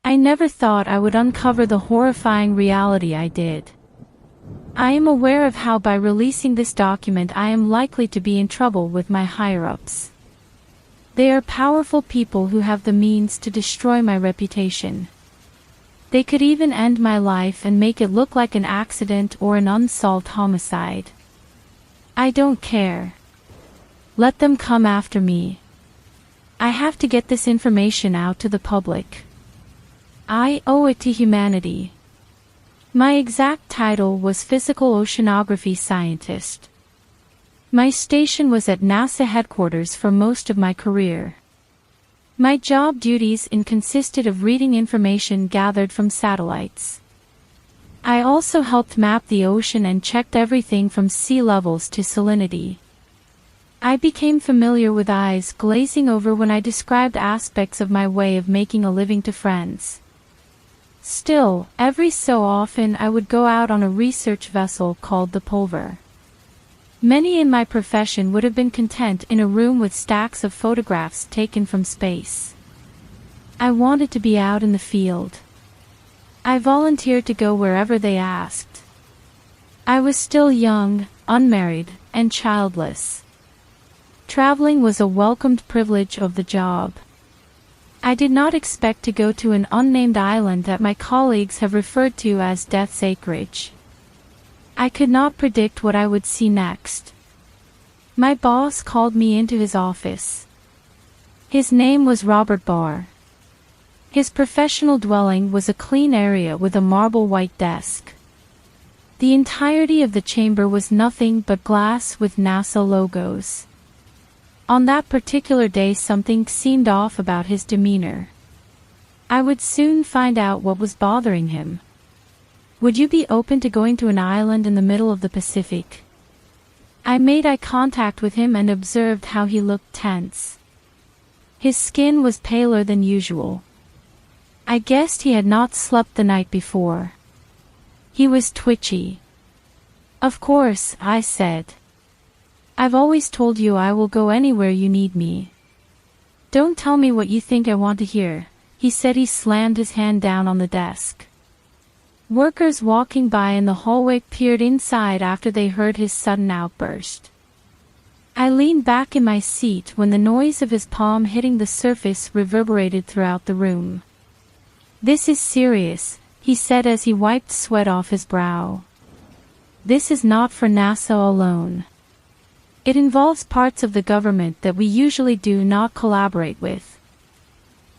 I never thought I would uncover the horrifying reality I did. I am aware of how by releasing this document I am likely to be in trouble with my higher-ups. They are powerful people who have the means to destroy my reputation. They could even end my life and make it look like an accident or an unsolved homicide. I don't care. Let them come after me. I have to get this information out to the public. I owe it to humanity. My exact title was Physical Oceanography Scientist. My station was at NASA headquarters for most of my career. My job duties consisted of reading information gathered from satellites. I also helped map the ocean and checked everything from sea levels to salinity. I became familiar with eyes glazing over when I described aspects of my way of making a living to friends. Still, every so often I would go out on a research vessel called the Pulver. Many in my profession would have been content in a room with stacks of photographs taken from space. I wanted to be out in the field. I volunteered to go wherever they asked. I was still young, unmarried, and childless. Traveling was a welcomed privilege of the job. I did not expect to go to an unnamed island that my colleagues have referred to as Death's Acreage. I could not predict what I would see next. My boss called me into his office. His name was Robert Barr. His professional dwelling was a clean area with a marble white desk. The entirety of the chamber was nothing but glass with NASA logos. On that particular day something seemed off about his demeanor. I would soon find out what was bothering him. Would you be open to going to an island in the middle of the Pacific? I made eye contact with him and observed how he looked tense. His skin was paler than usual. I guessed he had not slept the night before. He was twitchy. Of course, I said. I've always told you I will go anywhere you need me. Don't tell me what you think I want to hear, he said. He slammed his hand down on the desk. Workers walking by in the hallway peered inside after they heard his sudden outburst. I leaned back in my seat when the noise of his palm hitting the surface reverberated throughout the room. This is serious, he said as he wiped sweat off his brow. This is not for NASA alone. It involves parts of the government that we usually do not collaborate with.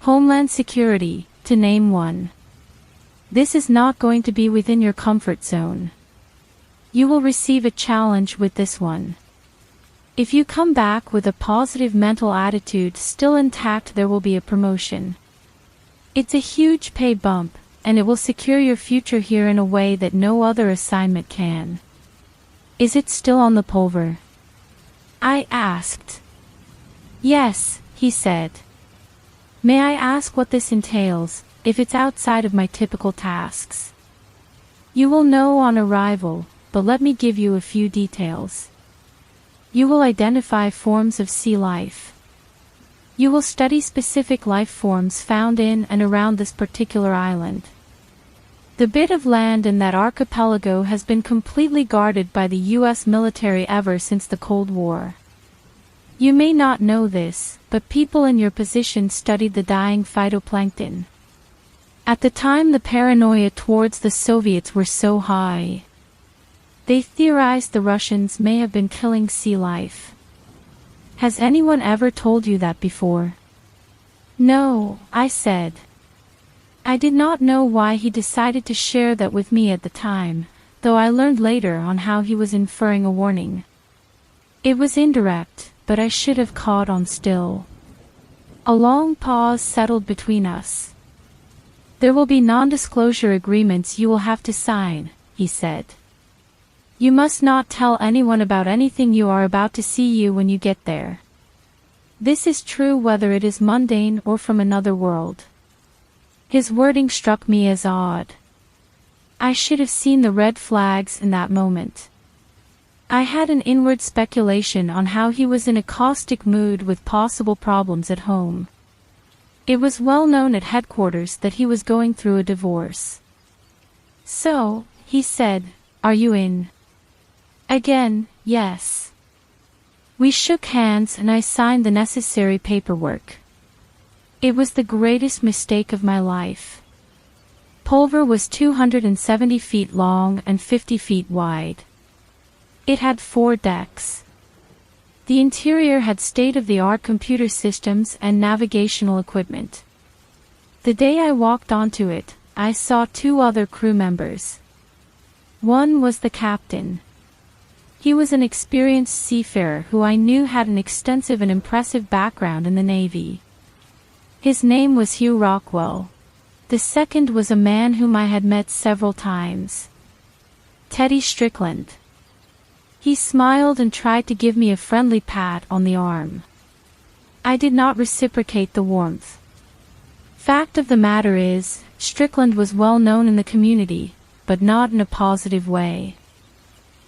Homeland Security, to name one. This is not going to be within your comfort zone. You will receive a challenge with this one. If you come back with a positive mental attitude still intact, there will be a promotion. It's a huge pay bump, and it will secure your future here in a way that no other assignment can. Is it still on the Pulver? I asked. Yes, he said. May I ask what this entails, if it's outside of my typical tasks? You will know on arrival, but let me give you a few details. You will identify forms of sea life. You will study specific life forms found in and around this particular island. The bit of land in that archipelago has been completely guarded by the U.S. military ever since the Cold War. You may not know this, but people in your position studied the dying phytoplankton. At the time, the paranoia towards the Soviets were so high. They theorized the Russians may have been killing sea life. Has anyone ever told you that before? No, I said. I did not know why he decided to share that with me at the time, though I learned later on how he was inferring a warning. It was indirect, but I should have caught on still. A long pause settled between us. There will be non-disclosure agreements you will have to sign, he said. You must not tell anyone about anything you are about to see you when you get there. This is true whether it is mundane or from another world. His wording struck me as odd. I should have seen the red flags in that moment. I had an inward speculation on how he was in a caustic mood with possible problems at home. It was well known at headquarters that he was going through a divorce. "So," he said, "are you in?" Again, yes. We shook hands and I signed the necessary paperwork. It was the greatest mistake of my life. Pulver was 270 feet long and 50 feet wide. It had 4 decks. The interior had state-of-the-art computer systems and navigational equipment. The day I walked onto it, I saw 2 other crew members. One was the captain. He was an experienced seafarer who I knew had an extensive and impressive background in the Navy. His name was Hugh Rockwell. The second was a man whom I had met several times. Teddy Strickland. He smiled and tried to give me a friendly pat on the arm. I did not reciprocate the warmth. Fact of the matter is, Strickland was well known in the community, but not in a positive way.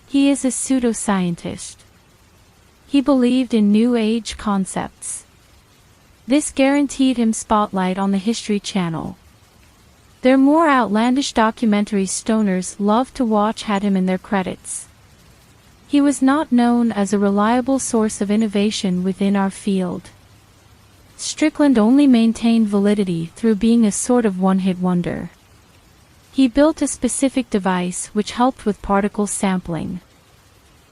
He is a pseudoscientist. He believed in New Age concepts. This guaranteed him spotlight on the History Channel. Their more outlandish documentaries stoners loved to watch had him in their credits. He was not known as a reliable source of innovation within our field. Strickland only maintained validity through being a sort of one-hit wonder. He built a specific device which helped with particle sampling.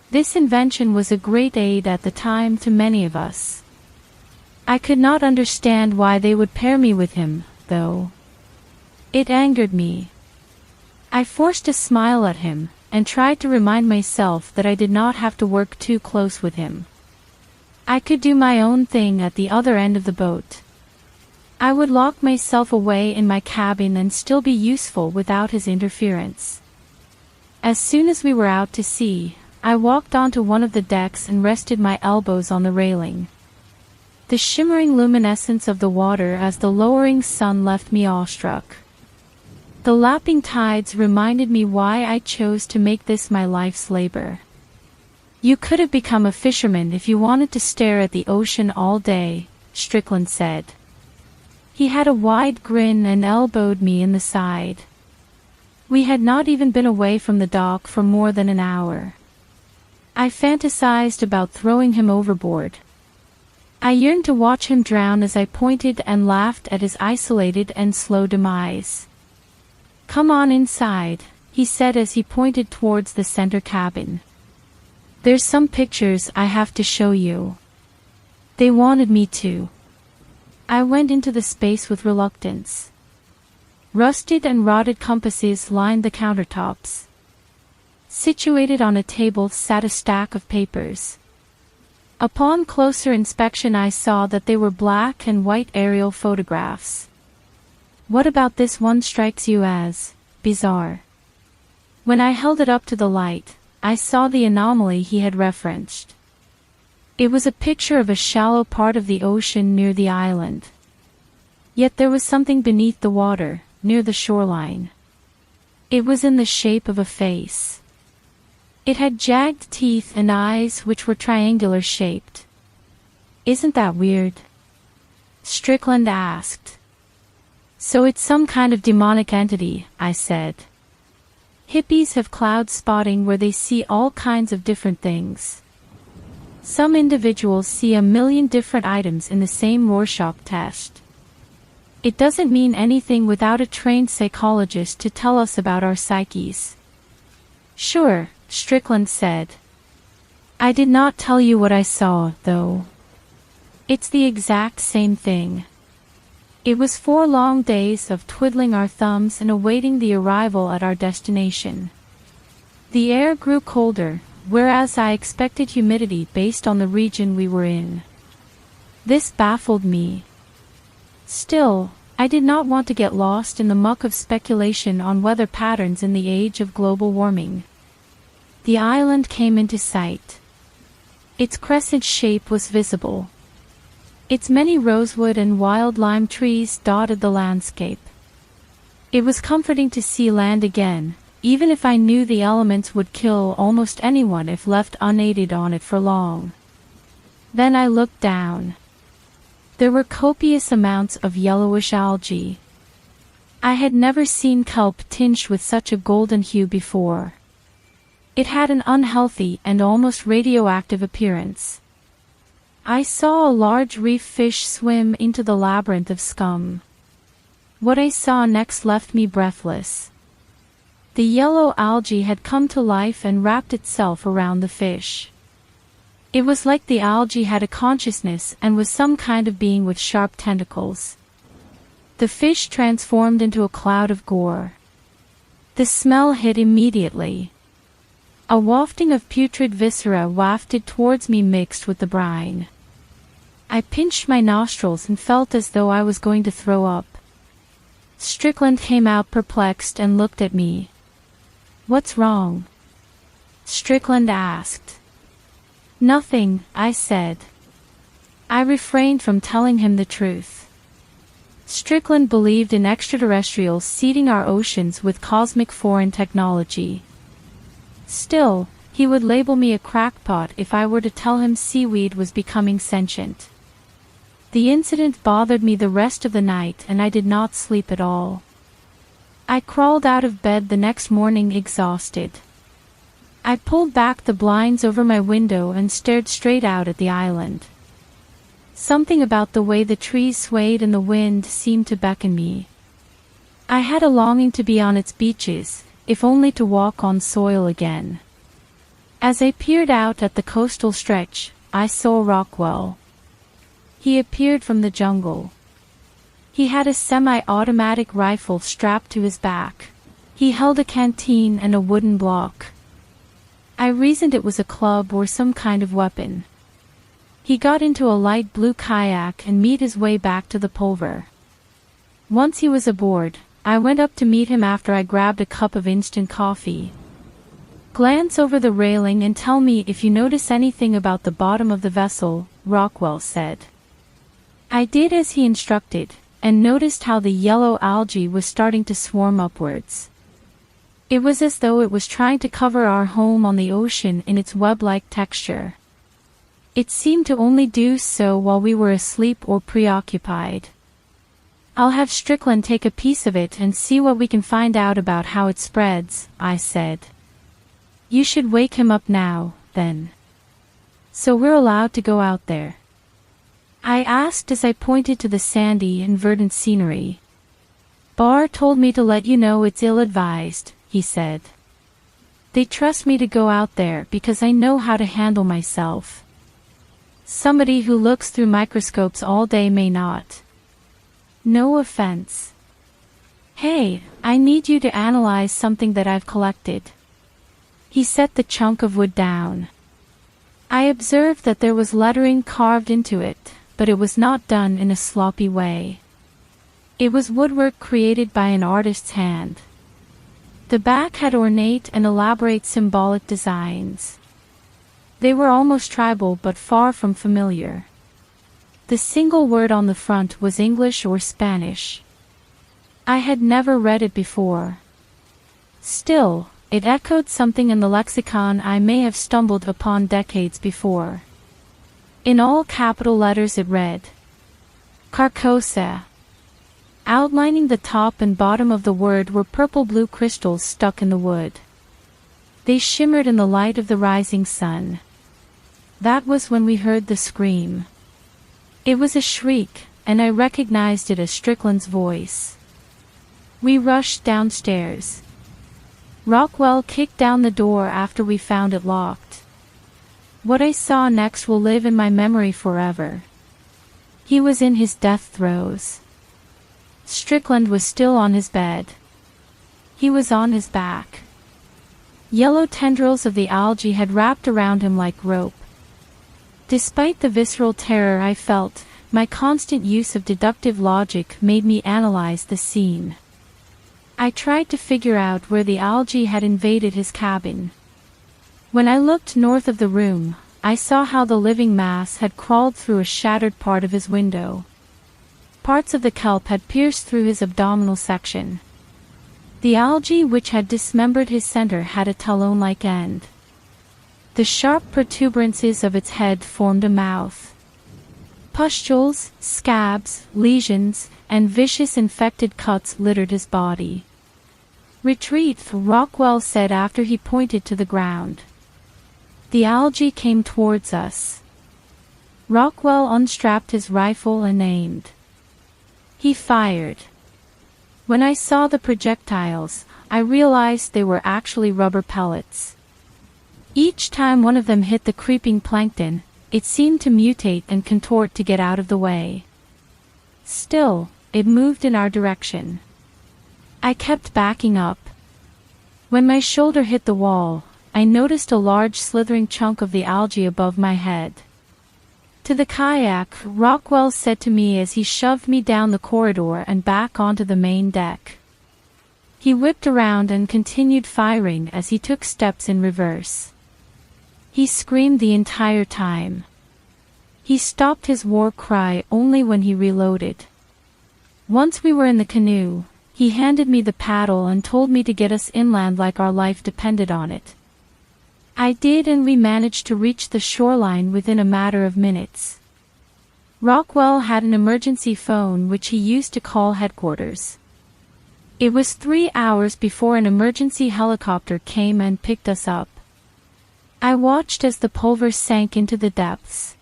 This invention was a great aid at the time to many of us. I could not understand why they would pair me with him, though. It angered me. I forced a smile at him, and tried to remind myself that I did not have to work too close with him. I could do my own thing at the other end of the boat. I would lock myself away in my cabin and still be useful without his interference. As soon as we were out to sea, I walked onto one of the decks and rested my elbows on the railing. The shimmering luminescence of the water as the lowering sun left me awestruck. The lapping tides reminded me why I chose to make this my life's labor. "You could have become a fisherman if you wanted to stare at the ocean all day," Strickland said. He had a wide grin and elbowed me in the side. We had not even been away from the dock for more than an hour. I fantasized about throwing him overboard. I yearned to watch him drown as I pointed and laughed at his isolated and slow demise. "Come on inside," he said as he pointed towards the center cabin. "There's some pictures I have to show you." They wanted me to. I went into the space with reluctance. Rusted and rotted compasses lined the countertops. Situated on a table sat a stack of papers. Upon closer inspection I saw that they were black and white aerial photographs. "What about this one strikes you as bizarre?" When I held it up to the light, I saw the anomaly he had referenced. It was a picture of a shallow part of the ocean near the island. Yet there was something beneath the water, near the shoreline. It was in the shape of a face. It had jagged teeth and eyes which were triangular shaped. "Isn't that weird?" Strickland asked. "So it's some kind of demonic entity," I said. Hippies have cloud spotting where they see all kinds of different things. Some individuals see a million different items in the same Rorschach test. It doesn't mean anything without a trained psychologist to tell us about our psyches. "Sure," Strickland said. "I did not tell you what I saw, though. It's the exact same thing." It was 4 long days of twiddling our thumbs and awaiting the arrival at our destination. The air grew colder, whereas I expected humidity based on the region we were in. This baffled me. Still, I did not want to get lost in the muck of speculation on weather patterns in the age of global warming. The island came into sight. Its crescent shape was visible. Its many rosewood and wild lime trees dotted the landscape. It was comforting to see land again, even if I knew the elements would kill almost anyone if left unaided on it for long. Then I looked down. There were copious amounts of yellowish algae. I had never seen kelp tinged with such a golden hue before. It had an unhealthy and almost radioactive appearance. I saw a large reef fish swim into the labyrinth of scum. What I saw next left me breathless. The yellow algae had come to life and wrapped itself around the fish. It was like the algae had a consciousness and was some kind of being with sharp tentacles. The fish transformed into a cloud of gore. The smell hit immediately. A wafting of putrid viscera wafted towards me mixed with the brine. I pinched my nostrils and felt as though I was going to throw up. Strickland came out perplexed and looked at me. "What's wrong?" Strickland asked. "Nothing," I said. I refrained from telling him the truth. Strickland believed in extraterrestrials seeding our oceans with cosmic foreign technology. Still, he would label me a crackpot if I were to tell him seaweed was becoming sentient. The incident bothered me the rest of the night and I did not sleep at all. I crawled out of bed the next morning exhausted. I pulled back the blinds over my window and stared straight out at the island. Something about the way the trees swayed in the wind seemed to beckon me. I had a longing to be on its beaches, if only to walk on soil again. As I peered out at the coastal stretch, I saw Rockwell. He appeared from the jungle. He had a semi-automatic rifle strapped to his back. He held a canteen and a wooden block. I reasoned it was a club or some kind of weapon. He got into a light blue kayak and made his way back to the pulver. Once he was aboard, I went up to meet him after I grabbed a cup of instant coffee. "Glance over the railing and tell me if you notice anything about the bottom of the vessel," Rockwell said. I did as he instructed, and noticed how the yellow algae was starting to swarm upwards. It was as though it was trying to cover our home on the ocean in its web-like texture. It seemed to only do so while we were asleep or preoccupied. "I'll have Strickland take a piece of it and see what we can find out about how it spreads," I said. "You should wake him up now, then. So we're allowed to go out there?" I asked as I pointed to the sandy and verdant scenery. "Barr told me to let you know it's ill-advised," he said. "They trust me to go out there because I know how to handle myself. Somebody who looks through microscopes all day may not. No offense. Hey, I need you to analyze something that I've collected." He set the chunk of wood down. I observed that there was lettering carved into it, but it was not done in a sloppy way. It was woodwork created by an artist's hand. The back had ornate and elaborate symbolic designs. They were almost tribal but far from familiar. The single word on the front was English or Spanish. I had never read it before. Still, it echoed something in the lexicon I may have stumbled upon decades before. In all capital letters it read, Carcosa. Outlining the top and bottom of the word were purple-blue crystals stuck in the wood. They shimmered in the light of the rising sun. That was when we heard the scream. It was a shriek, and I recognized it as Strickland's voice. We rushed downstairs. Rockwell kicked down the door after we found it locked. What I saw next will live in my memory forever. He was in his death throes. Strickland was still on his bed. He was on his back. Yellow tendrils of the algae had wrapped around him like rope. Despite the visceral terror I felt, my constant use of deductive logic made me analyze the scene. I tried to figure out where the algae had invaded his cabin. When I looked north of the room, I saw how the living mass had crawled through a shattered part of his window. Parts of the kelp had pierced through his abdominal section. The algae which had dismembered his center had a talon-like end. The sharp protuberances of its head formed a mouth. Pustules, scabs, lesions, and vicious infected cuts littered his body. "Retreat," Rockwell said after he pointed to the ground. The algae came towards us. Rockwell unstrapped his rifle and aimed. He fired. When I saw the projectiles, I realized they were actually rubber pellets. Each time one of them hit the creeping plankton, it seemed to mutate and contort to get out of the way. Still, it moved in our direction. I kept backing up. When my shoulder hit the wall, I noticed a large slithering chunk of the algae above my head. "To the kayak," Rockwell said to me as he shoved me down the corridor and back onto the main deck. He whipped around and continued firing as he took steps in reverse. He screamed the entire time. He stopped his war cry only when he reloaded. Once we were in the canoe, he handed me the paddle and told me to get us inland like our life depended on it. I did, and we managed to reach the shoreline within a matter of minutes. Rockwell had an emergency phone which he used to call headquarters. It was 3 hours before an emergency helicopter came and picked us up. I watched as the pulver sank into the depths.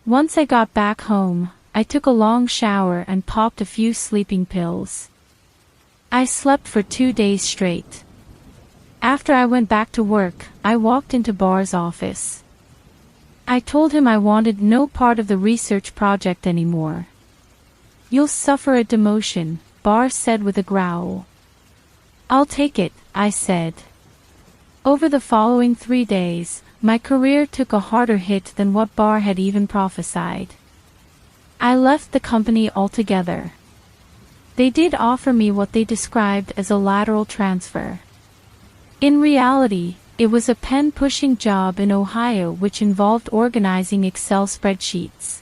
Once I got back home, I took a long shower and popped a few sleeping pills. I slept for 2 days straight. After I went back to work, I walked into Barr's office. I told him I wanted no part of the research project anymore. "You'll suffer a demotion," Barr said with a growl. "I'll take it," I said. Over the following 3 days, my career took a harder hit than what Barr had even prophesied. I left the company altogether. They did offer me what they described as a lateral transfer. In reality, it was a pen-pushing job in Ohio which involved organizing Excel spreadsheets.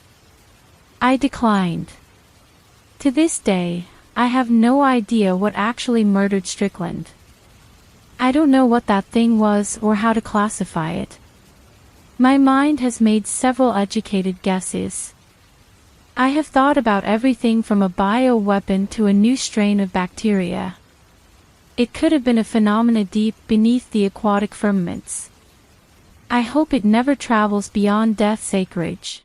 I declined. To this day, I have no idea what actually murdered Strickland. I don't know what that thing was or how to classify it. My mind has made several educated guesses. I have thought about everything from a bioweapon to a new strain of bacteria. It could have been a phenomena deep beneath the aquatic firmaments. I hope it never travels beyond Death's acreage.